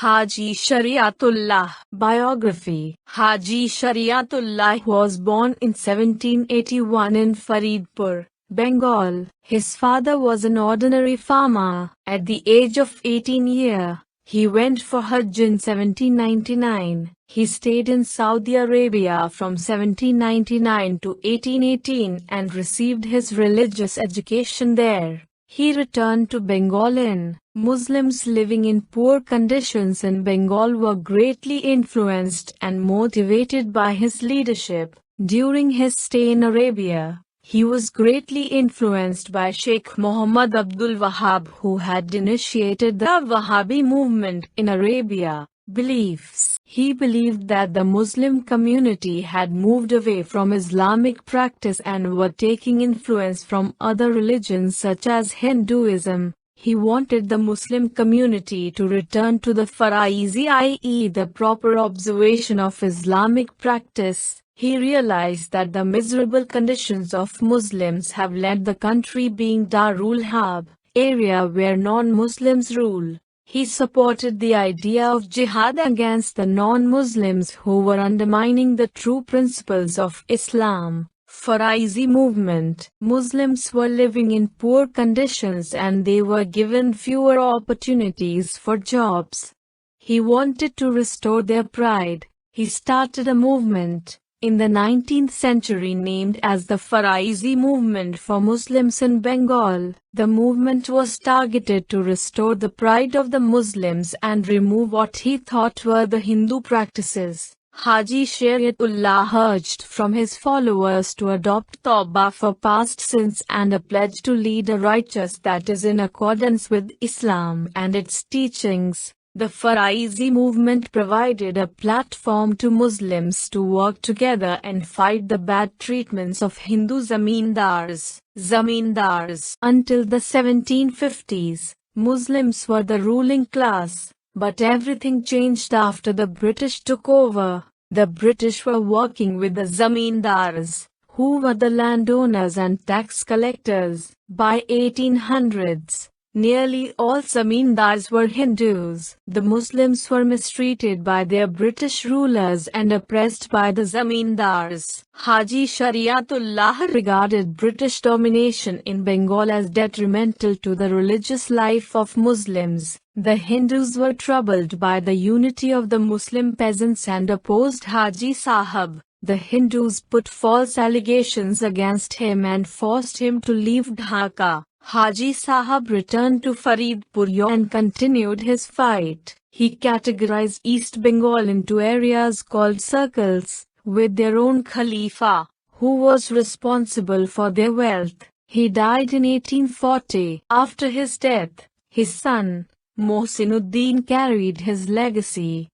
Haji Shariatullah. Biography. Haji Shariatullah was born in 1781 in Faridpur, Bengal. His father was an ordinary farmer. At the age of 18 years, he went for Hajj in 1799. He stayed in Saudi Arabia from 1799 to 1818 and received his religious education there. He returned to Bengal in. Muslims living in poor conditions in Bengal were greatly influenced and motivated by his leadership. During his stay in Arabia, he was greatly influenced by Sheikh Mohammad Abdul Wahab, who had initiated the Wahabi Movement in Arabia. Beliefs. He believed that the Muslim community had moved away from Islamic practice and were taking influence from other religions such as Hinduism. He wanted the Muslim community to return to the Faraizi, i.e., the proper observation of Islamic practice. He realized that the miserable conditions of Muslims have led the country being Dar-ul-Harb, area where non-Muslims rule. He supported the idea of jihad against the non-Muslims who were undermining the true principles of Islam. Faraizi Movement. Muslims were living in poor conditions and they were given fewer opportunities for jobs. He wanted to restore their pride. He started a movement in the 19th century named as the Faraizi Movement for Muslims in Bengal. The movement was targeted to restore the pride of the Muslims and remove what he thought were the Hindu practices. Haji Shariatullah urged from his followers to adopt tawbah for past sins and a pledge to lead a righteous that is in accordance with Islam and its teachings. The Faraizi movement provided a platform to Muslims to work together and fight the bad treatments of Hindu Zamindars. Until the 1750s, Muslims were the ruling class, but everything changed after the British took over. The British were working with the Zamindars, who were the landowners and tax collectors. By 1800s, nearly all Zamindars were Hindus. The Muslims were mistreated by their British rulers and oppressed by the Zamindars. Haji Shariatullah regarded British domination in Bengal as detrimental to the religious life of Muslims. The Hindus were troubled by the unity of the Muslim peasants and opposed Haji Sahab. The Hindus put false allegations against him and forced him to leave Dhaka. Haji Sahab returned to Faridpur and continued his fight. He categorized East Bengal into areas called circles, with their own Khalifa, who was responsible for their wealth. He died in 1840. After his death, his son, Mohsinuddin, carried his legacy.